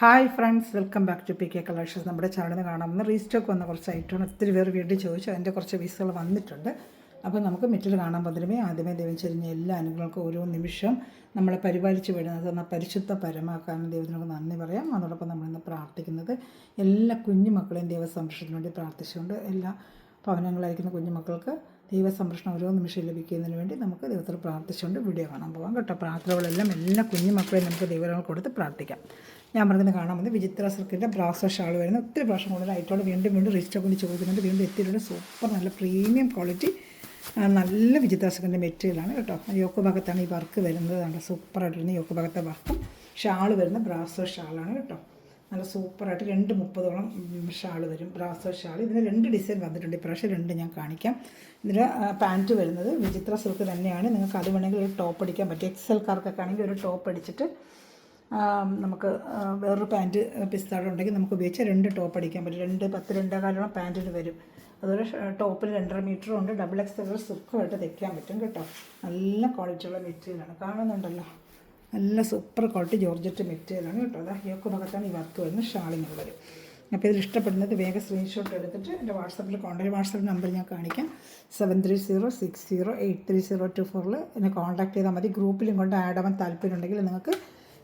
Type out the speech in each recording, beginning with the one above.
Hi friends, welcome back to P K collections. നമ്മുടെ ചാനലിൽ കാണാമെന്ന് റീസ്റ്റോക്ക് വന്ന കുറച്ച് ഐറ്റമാണ്. ഒത്തിരി പേര് വീട്ടിൽ ചോദിച്ചു, അതിൻ്റെ കുറച്ച് പീസുകൾ വന്നിട്ടുണ്ട്. അപ്പോൾ നമുക്ക് മെറ്റിൽ കാണാൻ പതിലുമേ ആദ്യമേ ദൈവം ചെരിഞ്ഞ എല്ലാ അനുഗ്രഹങ്ങൾക്കും ഓരോ നിമിഷം നമ്മളെ പരിപാലിച്ച് വിടുന്നത് എന്ന പരിശുദ്ധ പരമാക്കാരൻ ദൈവത്തിനോട് നന്ദി പറയാം. അതോടൊപ്പം നമ്മളിന്ന് പ്രാർത്ഥിക്കുന്നത് എല്ലാ കുഞ്ഞുമക്കളെയും ദൈവ സംരക്ഷണത്തിന് വേണ്ടി പ്രാർത്ഥിച്ചുകൊണ്ട് എല്ലാ ഭവനങ്ങളായിരിക്കുന്ന കുഞ്ഞുമക്കൾക്ക് ദൈവസംരക്ഷണം ഓരോ നിമിഷം ലഭിക്കുന്നതിന് വേണ്ടി നമുക്ക് ദൈവത്തിൽ പ്രാർത്ഥിച്ചുകൊണ്ട് വീഡിയോ കാണാൻ പോകാം കേട്ടോ. പ്രാർത്ഥനകളെല്ലാം എല്ലാ കുഞ്ഞുമക്കളെയും നമുക്ക് ദൈവങ്ങൾ കൊടുത്ത് പ്രാർത്ഥിക്കാം. ഞാൻ പറഞ്ഞത് കാണാമെന്ന് വിചിത്ര സിൽക്കിൻ്റെ ബ്രാസോ ഷാൾ വരുന്ന ഒത്തിരി പ്രാവശ്യം കൂടുതൽ ആയിട്ടോടെ വീണ്ടും റീസ്റ്റോക്ക് കൊണ്ട് ചോദിക്കുന്നുണ്ട്. വീണ്ടും എത്തിയിട്ടുണ്ട്. സൂപ്പർ നല്ല പ്രീമിയം ക്വാളിറ്റി നല്ല വിചിത്ര സിൽക്കിൻ്റെ മെറ്റീരിയലാണ് കേട്ടോ. യോക്ക് ഭാഗത്താണ് ഈ വർക്ക് വരുന്നത്. നല്ല സൂപ്പറായിട്ടിരുന്ന യോക്ക് ഭാഗത്തെ വർക്കും ഷാൾ വരുന്ന ബ്രാസോ ഷാളാണ് കേട്ടോ. നല്ല സൂപ്പറായിട്ട് 230ഓളം ഷാൾ വരും, ബ്രാസോ ഷാൾ. ഇതിന് 2 ഡിസൈൻ വന്നിട്ടുണ്ട്. ഇപ്രാവശ്യം 2 ഞാൻ കാണിക്കാം. ഇതിന് പാൻറ്റ് വരുന്നത് വിചിത്ര സിൽക്ക് തന്നെയാണ്. നിങ്ങൾക്ക് അത് വേണമെങ്കിൽ ഒരു ടോപ്പ് അടിക്കാൻ പറ്റും. എക്സൽക്കാർക്കൊക്കെ ആണെങ്കിൽ ഒരു ടോപ്പ് അടിച്ചിട്ട് നമുക്ക് വേറൊരു പാൻറ്റ് പിസ്താഴ ഉണ്ടെങ്കിൽ നമുക്ക് ഉപയോഗിച്ച് 2 ടോപ്പ് അടിക്കാൻ പറ്റും. 2-10-2.25 പാൻറ്റിന് വരും. അതുപോലെ ടോപ്പിൽ 2.5 മീറ്ററും ഉണ്ട്. ഡബിൾ എക്സൽ സുഖമായിട്ട് തയ്ക്കാൻ പറ്റും കേട്ടോ. നല്ല ക്വാളിറ്റിയുള്ള മെറ്റീരിയലാണ്. കാണുന്നുണ്ടല്ലോ, നല്ല സൂപ്പർ ക്വാളിറ്റി ജോർജറ്റ് മെറ്റീരിയലാണ് കേട്ടോ. അതാ യോക്ക് ഭാഗത്താണ് ഈ വർക്ക് വരുന്നത്. ഷാളിങ്ങൾ വരും. അപ്പോൾ ഇതിൽ ഇഷ്ടപ്പെടുന്നത് വേഗം സ്ക്രീൻഷോട്ട് എടുത്തിട്ട് എൻ്റെ വാട്സാപ്പിൽ വാട്സാപ്പ് നമ്പർ ഞാൻ കാണിക്കാം. 7306083024 എന്നെ കോൺടാക്ട് ചെയ്താൽ മതി. ഗ്രൂപ്പിലും കൊണ്ട് ആഡ് ആവാൻ താല്പര്യമുണ്ടെങ്കിൽ നിങ്ങൾക്ക്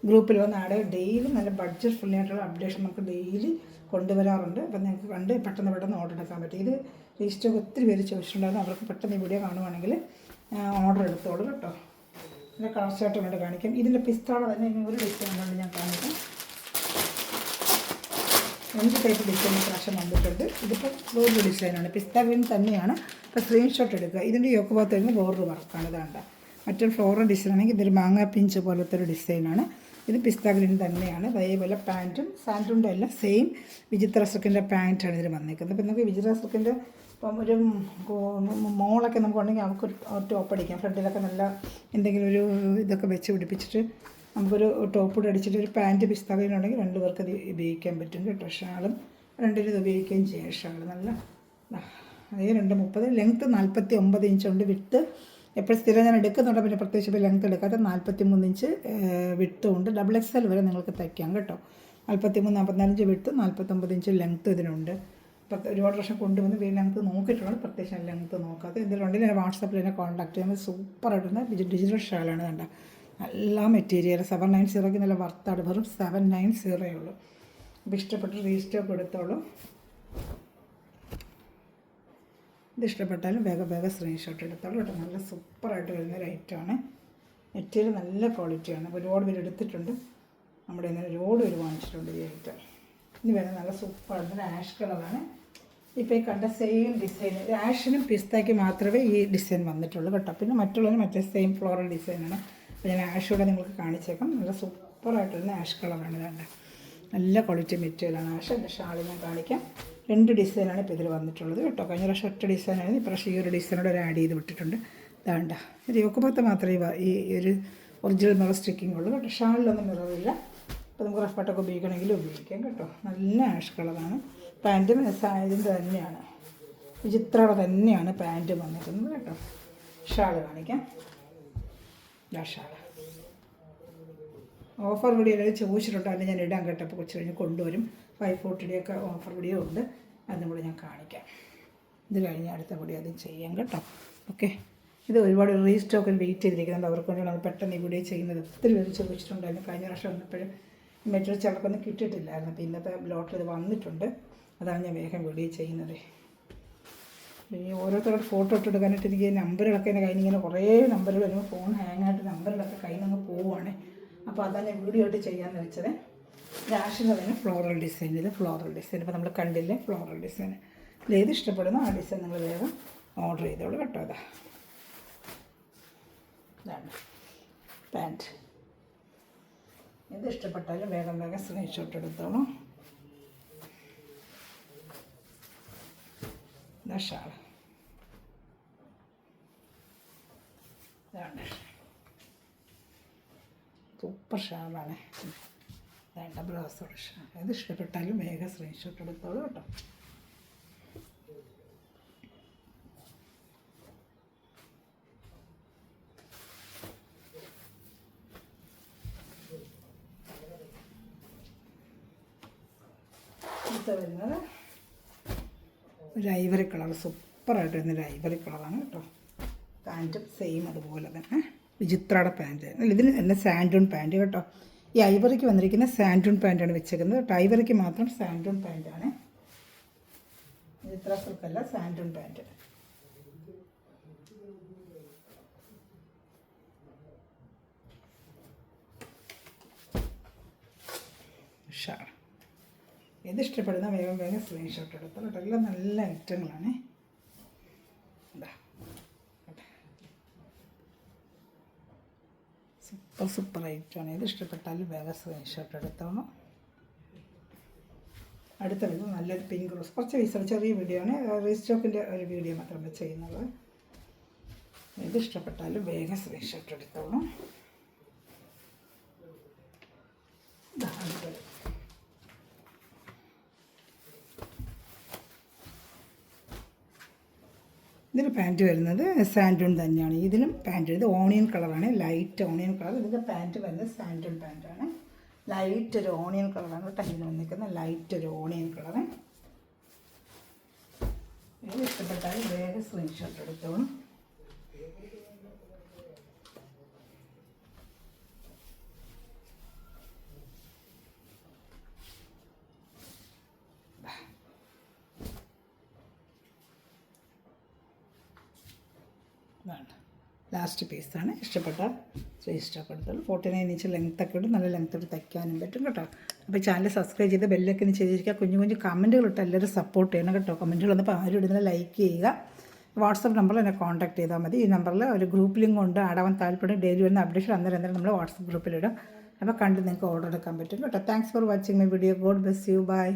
ഗ്രൂപ്പിൽ വന്ന് ആഡ് ഡെയിലി നല്ല ബഡ്ജറ്റ് ഫ്രീ ആയിട്ടുള്ള അപ്ഡേഷൻ നമുക്ക് ഡെയിലി കൊണ്ടുവരാറുണ്ട്. അപ്പം നിങ്ങൾക്ക് കണ്ട് പെട്ടെന്ന് ഓർഡർ എടുക്കാൻ പറ്റും. ഇത് റീസ്റ്റോക്ക് ഒത്തിരി പേര് ചോദിച്ചിട്ടുണ്ടായിരുന്നു. അവർക്ക് പെട്ടെന്ന് ഈ വീഡിയോ കാണുവാണെങ്കിൽ ഓർഡർ എടുത്തോളൂ കേട്ടോ. ഇതിൻ്റെ കളർ ചാർട്ട് കൊണ്ട് കാണിക്കാം. ഇതിൻ്റെ പിസ്താള തന്നെ ഇനി ഒരു ഡിസൈൻ കൊണ്ട് ഞാൻ കാണിക്കാം. 5 ടൈപ്പ് ഡിസൈൻ പ്രാവശ്യം വന്നിട്ടുണ്ട്. ഇതിപ്പോൾ വേറൊരു ഡിസൈനാണ്, പിസ്ത ഗ്രീൻ തന്നെയാണ്. ഇപ്പോൾ സ്ക്രീൻഷോട്ട് എടുക്കുക. ഇതിൻ്റെ യോക്ക് ഭാഗത്ത് വരുന്ന വേറൊരു വർക്കാണ്. ഇതാണ്ട മറ്റൊരു ഫ്ലോറൽ ഡിസൈൻ ആണെങ്കിൽ ഇതൊരു മാങ്ങ പിഞ്ച് പോലത്തെ ഒരു ഡിസൈനാണ്. ഇത് പിസ്ത ഗ്രീൻ തന്നെയാണ്. അതേപോലെ പാൻറ്റും സാൻറ്റും എല്ലാം സെയിം വിചിത്ര സിൽക്കിൻ്റെ പാൻറ്റാണ് ഇതിൽ വന്നിരിക്കുന്നത്. അപ്പോൾ നമുക്ക് വിചിത്ര സിൽക്കിൻ്റെ ഇപ്പം ഒരു മോളൊക്കെ നമുക്കുണ്ടെങ്കിൽ നമുക്ക് ടോപ്പ് അടിക്കാം. ഫ്രണ്ടിലൊക്കെ നല്ല എന്തെങ്കിലും ഒരു ഇതൊക്കെ വെച്ച് പിടിപ്പിച്ചിട്ട് നമുക്കൊരു ടോപ്പ് കൂടെ അടിച്ചിട്ട് ഒരു പാൻറ്റ് പിസ്ത ഗ്രീൻ ഉണ്ടെങ്കിൽ 2 പേർക്ക് ഇത് ഉപയോഗിക്കാൻ പറ്റും കേട്ടോ. ഷാളും 2 ഇത് ഉപയോഗിക്കുകയും ചെയ്യാം. ഷാൾ നല്ല അതേ 2.30 ലെങ്ത്ത് 49 ഇഞ്ചുണ്ട്. വിട്ട് എപ്പോഴും സ്ഥിരം ഞാൻ എടുക്കുന്നുണ്ട്. പിന്നെ പ്രത്യേകിച്ച് ഇപ്പോൾ ലെങ്ത്ത് എടുക്കാത്ത 43 ഇഞ്ച് വിട്ടുമുണ്ട്. ഡബിൾ എക്സൽ വരെ നിങ്ങൾക്ക് തയ്ക്കാം കേട്ടോ. 43-45 വിട്ട് 49 ഇഞ്ച് ലെങ്ത്ത് ഇതിനുണ്ട്. ഒരുപാട് വർഷം കൊണ്ടുവന്ന് ലെങ്ത്ത് നോക്കിയിട്ടുള്ളത്, പ്രത്യേകിച്ച് ലെങ്ത്ത് നോക്കാതെ എന്തെങ്കിലും ഉണ്ടെങ്കിൽ ഞാൻ വാട്സാപ്പിൽ എന്നെ കോൺടാക്ട് ചെയ്യുമ്പോൾ സൂപ്പറായിട്ടുള്ള ഡിജിറ്റൽ ഷാളാണ്. കണ്ട നല്ല മെറ്റീരിയൽ 790 നല്ല വർത്താണ്. വെറും 790 ഉള്ളൂ. അപ്പോൾ ഇഷ്ടപ്പെട്ട് റീസ്റ്റോക്ക് എടുത്തോളൂ. ഇത് ഇഷ്ടപ്പെട്ടാലും വേഗം സ്ക്രീൻഷോട്ട് എടുത്തോളൂ കേട്ടോ. നല്ല സൂപ്പറായിട്ട് വരുന്നൊരു ഐറ്റമാണ്. മെറ്റീരിയൽ നല്ല ക്വാളിറ്റിയാണ്. ഒരുപാട് പേര് എടുത്തിട്ടുണ്ട്. നമ്മുടെ ഇങ്ങനെ ഒരുപാട് പേര് വാങ്ങിച്ചിട്ടുണ്ട് ഈ ഐറ്റം. ഇനി വരുന്നത് നല്ല സൂപ്പറായിട്ടുള്ള ആഷ് കളറാണ്. ഇപ്പോൾ ഈ കണ്ട സെയിം ഡിസൈൻ ആഷിനും പിസ്തയ്ക്ക് മാത്രമേ ഈ ഡിസൈൻ വന്നിട്ടുള്ളൂ കേട്ടോ. പിന്നെ മറ്റുള്ളതിന് മറ്റേ സെയിം ഫ്ലോറൽ ഡിസൈനാണ്. അപ്പോൾ ഞാൻ ആഷൂടെ നിങ്ങൾക്ക് കാണിച്ചേക്കാം. നല്ല സൂപ്പറായിട്ടുള്ള ആഷ് കളറാണ്. ഇതാണ്ട് നല്ല ക്വാളിറ്റി മെറ്റീരിയലാണ് ആഷ്. എൻ്റെ ഷാൾ ഞാൻ കാണിക്കാം. 2 ഡിസൈനാണ് ഇപ്പോൾ ഇതിൽ വന്നിട്ടുള്ളത് കേട്ടോ. കഴിഞ്ഞ പ്രാവശ്യം 8 ഡിസൈനായിരുന്നു. ഇപ്രാവശ്യം ഈ ഒരു ഡിസൈനോട് ഒരു ആഡ് ചെയ്ത് വിട്ടിട്ടുണ്ട്. ഇതാണ്ട ഇത് യോക്ക് ഭാഗത്ത് മാത്രമേ ഈ ഒരു ഒറിജിനൽ മിറർ സ്റ്റിക്കിംഗ് ഉള്ളൂ കേട്ടോ. ഷാളിലൊന്നും മിററില്ല. അപ്പോൾ നമുക്ക് റഫ് കട്ടൊക്കെ ഉപയോഗിക്കണമെങ്കിൽ ഉപയോഗിക്കാം കേട്ടോ. നല്ല ആഷ് കളറാണ്. പാൻറ്റും ഇതിൻ്റെ തന്നെയാണ്, വിചിത്രയുടെ തന്നെയാണ് പാൻറ്റ് വന്നിരിക്കുന്നത് കേട്ടോ. ഷാൾ കാണിക്കാം. ഷാൾ ഓഫർ വീഡിയോ എല്ലാവരും ചോദിച്ചിട്ടുണ്ട്. അതിന് ഞാൻ ഇടാൻ കേട്ടോ. അപ്പോൾ കുറച്ച് കഴിഞ്ഞ് കൊണ്ടുവരും. 540 ഓഫർ വീഡിയോ ഉണ്ട്. അതും കൂടെ ഞാൻ കാണിക്കാം. ഇത് കഴിഞ്ഞ് അടുത്ത വീഡിയോ അതും ചെയ്യാം കേട്ടോ. ഓക്കെ, ഇത് ഒരുപാട് റീസ്റ്റോക്കിൽ വെയിറ്റ് ചെയ്തിരിക്കുന്നുണ്ട്. അവർക്ക് വേണ്ടി നമ്മൾ പെട്ടെന്ന് ഈ വീഡിയോ ചെയ്യുന്നത് ഒത്തിരി പേര് ചോദിച്ചിട്ടുണ്ടായിരുന്നു. കഴിഞ്ഞ പ്രാവശ്യം വന്നപ്പോഴും മെറ്റീരിയൽ ചിലർക്കൊന്നും കിട്ടിയിട്ടില്ലായിരുന്നു. അപ്പോൾ ഇന്നത്തെ ലോട്ടിൽ ഇത് വന്നിട്ടുണ്ട്. അതാണ് ഞാൻ വേഗം വീഡിയോ ചെയ്യുന്നത്. ഈ ഓരോരുത്തരുടെ ഫോട്ടോ ഇട്ടെടുക്കാനായിട്ട് എനിക്ക് നമ്പറുകളൊക്കെ എൻ്റെ കയ്യിൽ ഇങ്ങനെ കുറേ നമ്പറുകൾ വരുമ്പോൾ ഫോൺ ഹാങ് ആയിട്ട് നമ്പറുകളൊക്കെ കയ്യിൽ നിന്ന് പോവുകയാണ്. അപ്പോൾ അതാണ് ഞാൻ വീഡിയോ ആയിട്ട് ചെയ്യാമെന്ന് വെച്ചത്. രാഷിൻ്റെ തന്നെ ഫ്ലോറൽ ഡിസൈൻ. ഇത് ഫ്ലോറൽ ഡിസൈൻ ഇപ്പോൾ നമ്മൾ കണ്ടില്ലേ, ഫ്ലോറൽ ഡിസൈൻ. ഇതിലേത് ഇഷ്ടപ്പെടുന്നോ ആ ഡിസൈൻ നിങ്ങൾ വേഗം ഓർഡർ ചെയ്തോളൂ കേട്ടോ. ഇതാണ് പാൻറ്റ്. എന്ത് ഇഷ്ടപ്പെട്ടാലും വേഗം സ്ക്രീൻഷോട്ട് എടുത്തോളൂ. ഇതാ ഷാൾ. ഇതാണ് സൂപ്പർ ഷാളാണ്. വേണ്ട ബ്ലൗസോട് ഷാൾ. ഇത് ഇഷ്ടപ്പെട്ടാലും വേഗം സ്ക്രീൻഷോട്ട് എടുത്തോളൂ കേട്ടോ. അടുത്ത വരുന്നത് ഒരു ഐവറി കളർ, സൂപ്പറായിട്ട് വരുന്നൊരു ഐവറി കളറാണ് കേട്ടോ. പാൻറ്റും സെയിം അതുപോലെ തന്നെ വിചിത്രയുടെ പാൻറ്റ്. ഇതിന് എല്ലാം സാൻഡൂൺ പാൻറ്റ് കേട്ടോ. ഈ ഐവറിക്ക് വന്നിരിക്കുന്ന സാൻഡൂൺ പാൻറ്റാണ് വെച്ചേക്കുന്നത് കേട്ടോ. ഐവറിക്ക് മാത്രം സാൻഡൂൺ പാൻറ്റാണ്, വിചിത്ര സിൽക്കല്ല, സാൻഡൂൺ പാൻറ്റ്. ഉഷാർ. ഏത് ഇഷ്ടപ്പെടുന്ന വേഗം വേഗം സ്ക്രീൻഷോട്ട് എടുത്തോ കേട്ടോ. എല്ലാം നല്ല ഐറ്റങ്ങളാണ്. സൂപ്പർ ഐറ്റമാണ്. ഏത് ഇഷ്ടപ്പെട്ടാലും വേഗം സ്ക്രീൻഷോട്ട് എടുത്തോണം. അടുത്ത വീഡിയോ നല്ലൊരു പിങ്ക് റോസ്, കുറച്ച് പീസ് ചെറിയ വീഡിയോ ആണ്, റീസ്റ്റോക്കിൻ്റെ ഒരു വീഡിയോ മാത്രമേ ചെയ്യുന്നത്. ഏത് ഇഷ്ടപ്പെട്ടാലും വേഗം സ്ക്രീൻഷോട്ട് എടുത്തോണം. ഇതിന് പാൻറ്റ് വരുന്നത് സാൻഡൂൺ തന്നെയാണ്. ഇതിലും പാൻറ്റ്, ഇത് ഓണിയൻ കളറാണ്, ലൈറ്റ് ഓണിയൻ കളർ. ഇതിൻ്റെ പാൻറ്റ് വരുന്നത് സാൻഡൂൺ പാൻറ്റാണ്, ലൈറ്റ് ഒരു ഓണിയൻ കളറാണ് കേട്ടോ. ഇതിന് വന്നിരിക്കുന്ന ലൈറ്റ് ഒരു ഓണിയൻ കളറ്. ഇത് ഇഷ്ടപ്പെട്ടാൽ വേഗം സ്ക്രീൻഷോട്ട് എടുത്തോളും. ലാസ്റ്റ് പീസാണ്. ഇഷ്ടപ്പെട്ടാൽ ഇഷ്ടപ്പെടുത്തുള്ളൂ. 49 ഇഞ്ച് ലെങ്ത്തൊക്കെ ഉണ്ട്, നല്ല ലെങ്ത്തോട് തയ്ക്കാനും പറ്റും കേട്ടോ. അപ്പോൾ ചാനൽ സബ്സ്ക്രൈബ് ചെയ്ത് ബെല്ലൊക്കെ ഒന്ന് ചെയ്തിരിക്കുക. കുഞ്ഞു കുഞ്ഞു കമൻറ്റുകളിട്ട് എല്ലാവരും സപ്പോർട്ട് ചെയ്യണം കേട്ടോ. കമൻറ്റുകൾ വന്നപ്പോൾ ആരും ഇടുന്നില്ല, ലൈക്ക് ചെയ്യുക. വാട്സപ്പ് നമ്പറിൽ എന്നെ കോൺടാക്ട് ചെയ്താൽ മതി. ഈ നമ്പറിൽ ഒരു ഗ്രൂപ്പ് ലിങ്ക് ഉണ്ട്, ആടാൻ താല്പര്യം ഡെയിലി വരുന്ന അപ്ഡേഷൻ അന്നേരം നമ്മൾ വാട്സപ്പ് ഗ്രൂപ്പിലിടും. അപ്പോൾ കണ്ട് നിങ്ങൾക്ക് ഓർഡർ എടുക്കാൻ പറ്റും കേട്ടോ. Thanks for watching my video. God bless you. By.